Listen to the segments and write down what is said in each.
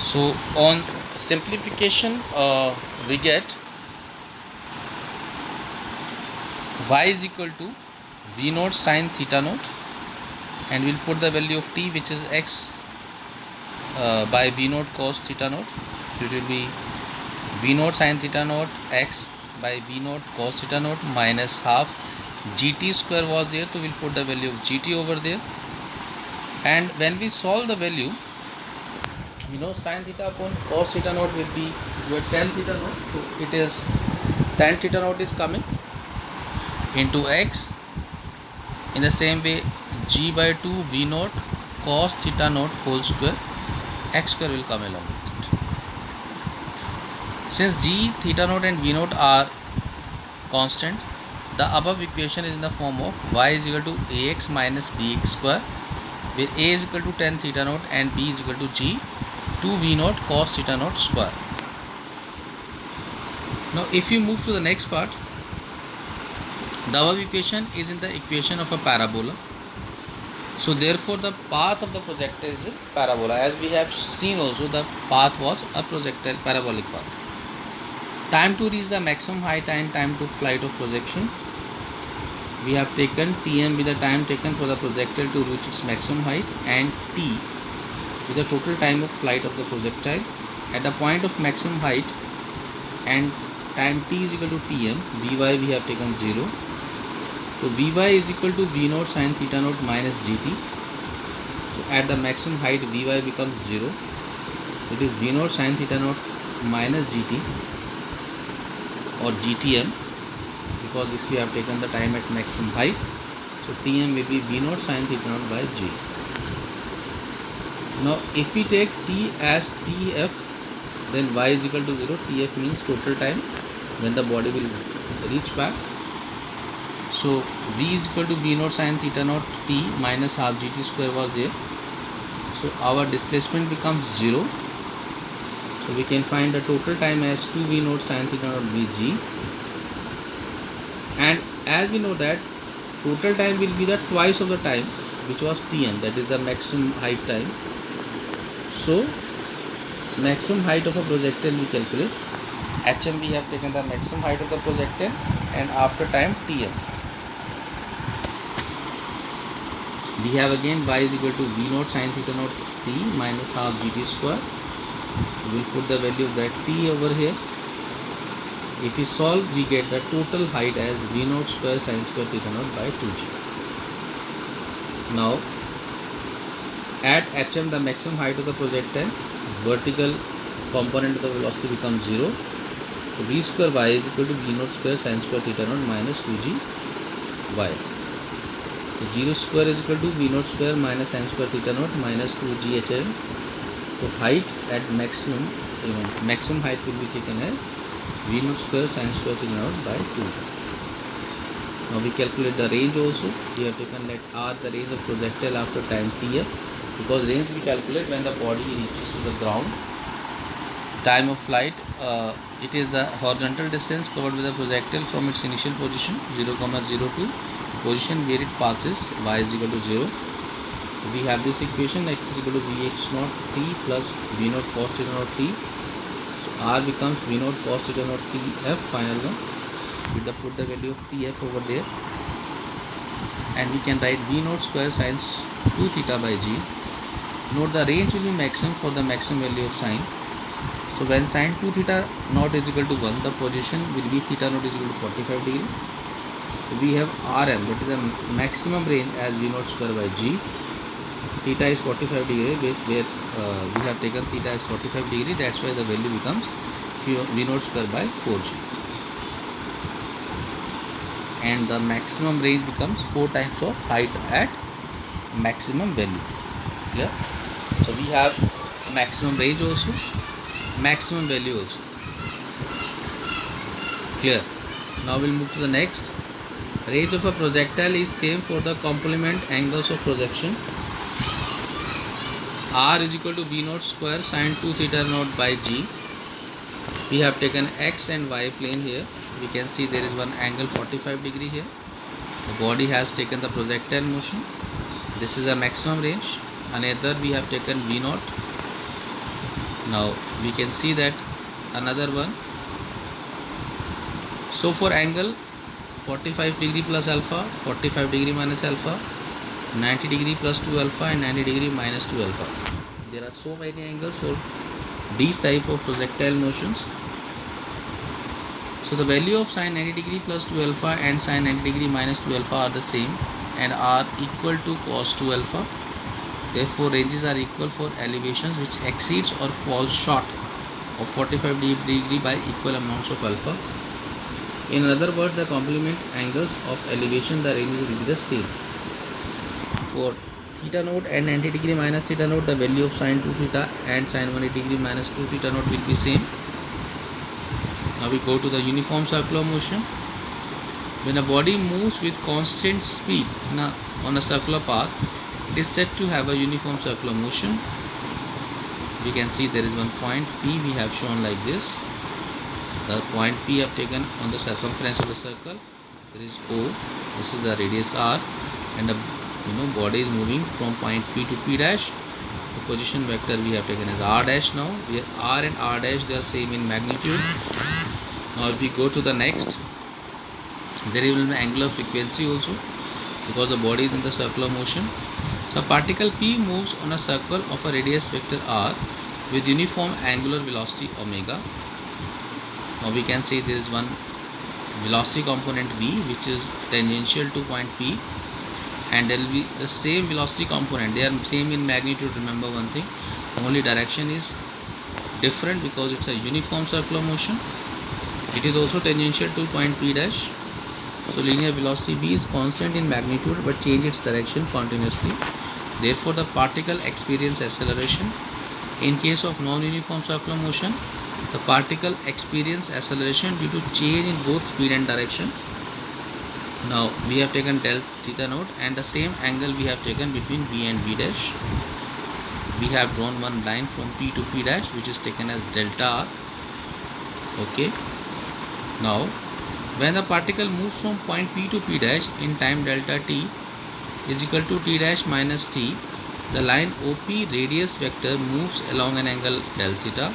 So on simplification, we get y is equal to v naught sine theta naught, and we'll put the value of t, which is x, by v naught cos theta naught. It will be v naught sine theta naught x by v naught cos theta naught minus half gt square was there, so we'll put the value of gt over there. And when we solve the value, we know sine theta upon cos theta naught will be your tan theta naught, so it is tan theta naught is coming into x. In the same way, g by 2 v naught cos theta naught whole square, x square will come along with it. Since g, theta naught and v naught are constant, the above equation is in the form of y is equal to ax minus bx square, where a is equal to tan theta naught and b is equal to g 2 v naught cos theta naught square. Now if you move to the next part, the above equation is in the equation of a parabola. So therefore the path of the projectile is a parabola. As we have seen also, the path was a projectile parabolic path. Time to reach the maximum height and time to flight of projection. We have taken Tm with the time taken for the projectile to reach its maximum height, and T with the total time of flight of the projectile. At the point of maximum height and time t is equal to Tm, Vy we have taken 0. So Vy is equal to v naught sine theta naught minus gt. So at the maximum height Vy becomes 0. It is v naught sine theta naught minus gt or gtm, because this we have taken the time at maximum height. So Tm will be v naught sine theta naught by g. Now if we take t as Tf, then y is equal to 0. Tf means total time when the body will reach back. So v is equal to v naught sine theta naught t minus half gt square was there. So our displacement becomes 0. So we can find the total time as 2 v naught sine theta naught by g. And as we know that total time will be the twice of the time which was Tm, that is the maximum height time. So maximum height of a projectile we calculate. Hm we have taken the maximum height of the projectile, and after time Tm we have again y is equal to v naught sine theta naught t minus half gt square. We will put the value of that t over here. If we solve, we get the total height as v naught square sine square theta naught by 2g. Now at hm, the maximum height of the projectile, vertical component of the velocity becomes 0. So v square y is equal to v naught square sine square theta naught minus 2g y. So 0 square is equal to v naught square minus sine square theta naught minus 2g hm. So height at maximum, maximum height will be taken as v naught square sine square theta naught by 2. Now we calculate the range also. We have taken let r the range of projectile after time Tf, because range we calculate when the body reaches to the ground. Time of flight, it is the horizontal distance covered with the projectile from its initial position 0, 0 to position where it passes, y is equal to 0. So we have this equation, x is equal to vx naught t plus v naught cos theta naught t. So r becomes v naught cos theta naught t f, final one. We put the value of tf over there, and we can write v naught square sine 2 theta by g. Note the range will be maximum for the maximum value of sine. So when sine 2 theta naught is equal to 1, the position will be theta naught is equal to 45 degree. So we have Rm, that is the maximum range, as v naught square by g. Theta is 45 degree, where we have taken theta as 45 degree. That's why the value becomes v naught square by 4g. And the maximum range becomes 4 times of height at maximum value. Clear? So we have maximum range also, maximum value also. Clear? Now we'll move to the next. Range of a projectile is same for the complement angles of projection. R is equal to v naught square sine 2 theta naught by g. We have taken x and y plane here. We can see there is one angle 45 degree here. The body has taken the projectile motion. This is a maximum range. Another we have taken v naught Now we can see that another one. So for angle 45 degree plus alpha, 45 degree minus alpha, 90 degree plus 2 alpha and 90 degree minus 2 alpha. There are so many angles for these type of projectile motions. So the value of sine 90 degree plus 2 alpha and sine 90 degree minus 2 alpha are the same and are equal to cos 2 alpha. Therefore ranges are equal for elevations which exceeds or falls short of 45 degree by equal amounts of alpha. In other words, the complement angles of elevation, the ranges will be the same. For theta naught and 90 degree minus theta naught, the value of sine 2 theta and sine 180 degree minus 2 theta naught will be same. Now we go to the uniform circular motion. When a body moves with constant speed on a circular path, it is said to have a uniform circular motion. We can see there is one point P we have shown like this. The point P I have taken on the circumference of the circle. There is O. This is the radius R, and the body is moving from point P to P dash. The position vector we have taken as R dash now. Where R and R dash, they are same in magnitude. Now if we go to the next, there will be angular frequency also, because the body is in the circular motion. So particle P moves on a circle of a radius vector R with uniform angular velocity omega. Now we can say there is one velocity component V which is tangential to point P, and there will be the same velocity component. They are same in magnitude. Remember one thing, only direction is different because it's a uniform circular motion. It is also tangential to point P dash. So linear velocity V is constant in magnitude but change its direction continuously. Therefore the particle experience acceleration. In case of non-uniform circular motion, the particle experience acceleration due to change in both speed and direction. Now we have taken del theta naught, and the same angle we have taken between V and V dash. We have drawn one line from P to P dash which is taken as delta R. Okay. Now when the particle moves from point P to P dash in time delta t is equal to t dash minus t, the line OP radius vector moves along an angle del theta.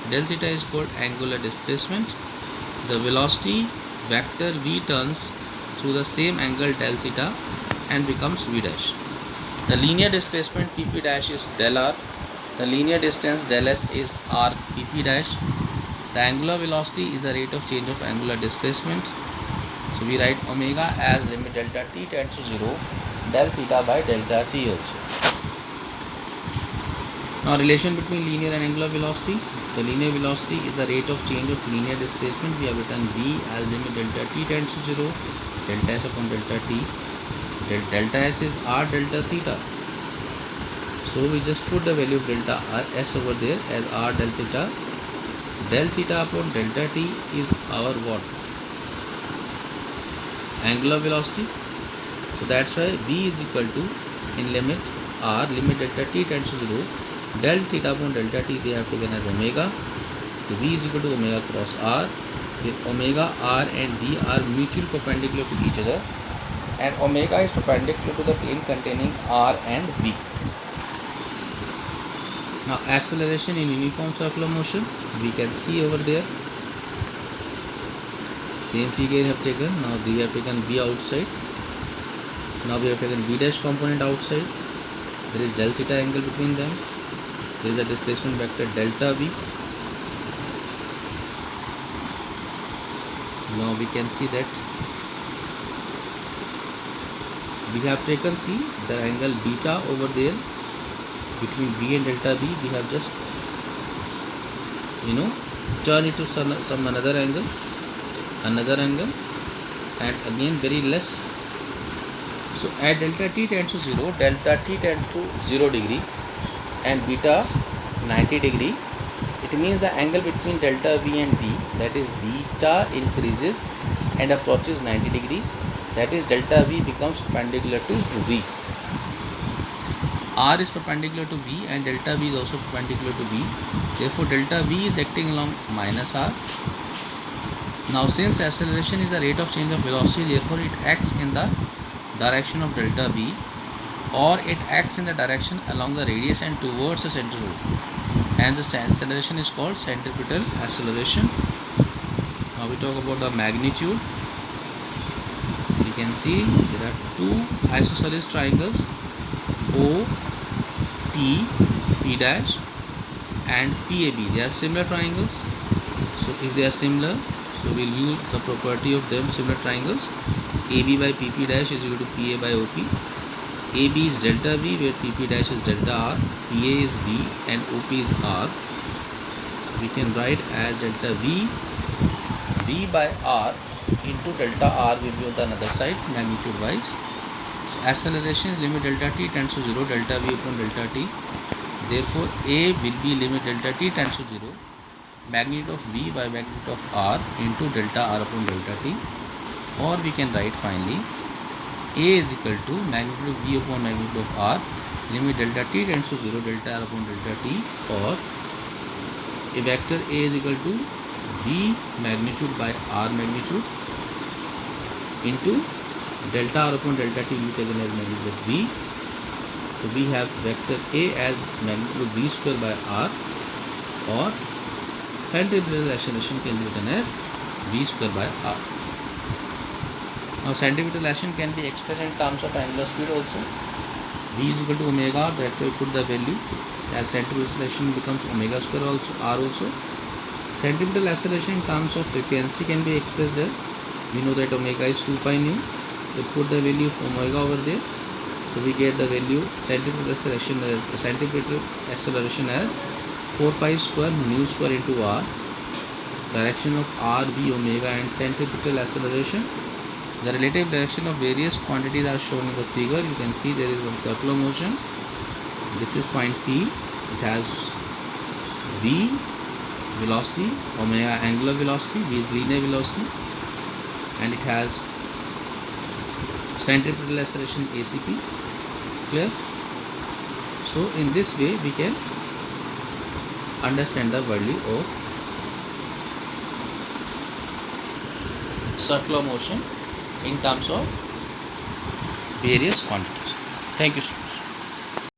Del theta is called angular displacement. The velocity vector V turns through the same angle del theta and becomes V dash. The linear displacement PP dash is del R. The linear distance del S is R PP dash. The angular velocity is the rate of change of angular displacement. So we write omega as limit delta t tends to 0 del theta by delta t also. Now relation between linear and angular velocity. The linear velocity is the rate of change of linear displacement. We have written V as limit delta t tends to 0 delta S upon delta t. Delta S is R delta theta. So we just put the value of delta S over there as R del theta. Del theta upon delta t is our what? Angular velocity. So that's why V is equal to, in limit R, limit delta t tends to 0, del theta upon delta t they have taken as omega. So V is equal to omega cross R, where omega, R and V are mutually perpendicular to each other, and omega is perpendicular to the plane containing R and V. Now acceleration in uniform circular motion, we can see over there. Same figure have taken. Now we have taken V outside. Now we have taken V dash component outside. There is del theta angle between them. There is a displacement vector delta V. Now we can see that we have taken, see, the angle beta over there between V and delta V. We have just turn it to some another angle, and again very less. So at delta t tends to 0, delta t tends to 0 degree and beta 90 degree. It means the angle between delta V and V, that is beta, increases and approaches 90 degree. That is delta V becomes perpendicular to V. R is perpendicular to V and delta V is also perpendicular to V. Therefore delta V is acting along minus R. Now since acceleration is the rate of change of velocity, therefore it acts in the direction of delta V, or it acts in the direction along the radius and towards the center root. and the acceleration is called centripetal acceleration. Now we talk about the magnitude. You can see there are two isosceles triangles, O, P, P dash and PAB. They are similar triangles. So if they are similar, so we'll use the property of them similar triangles. AB by PP dash is equal to PA by OP. AB is delta V where PP dash is delta R, PA is V and OP is R. We can write as delta V by R into delta R will be on the another side magnitude wise. So acceleration is limit delta t tends to 0 delta V upon delta t. Therefore A will be limit delta t tends to 0 magnitude of V by magnitude of R into delta R upon delta t, or we can write finally A is equal to magnitude of V upon magnitude of R limit delta t tends to 0 delta R upon delta t, or a vector A is equal to V magnitude by R magnitude into delta R upon delta t will be taken as magnitude of V. So we have vector A as magnitude of V square by R, or centripetal acceleration can be written as V square by R. Now centripetal acceleration can be expressed in terms of angular speed also. V is equal to omega R, that's why we put the value as centripetal acceleration becomes omega square also R also. Centripetal acceleration in terms of frequency can be expressed as, we know that omega is 2 pi nu, we put the value of omega over there, so we get the value centripetal acceleration as 4 pi square nu square into R. Direction of R, V, omega and centripetal acceleration. The relative direction of various quantities are shown in the figure. You can see there is one circular motion. This is point P. It has V velocity, omega angular velocity, V is linear velocity, and it has centripetal acceleration ACP. Clear? So in this way we can understand the value of circular motion in terms of various quantities. Thank you.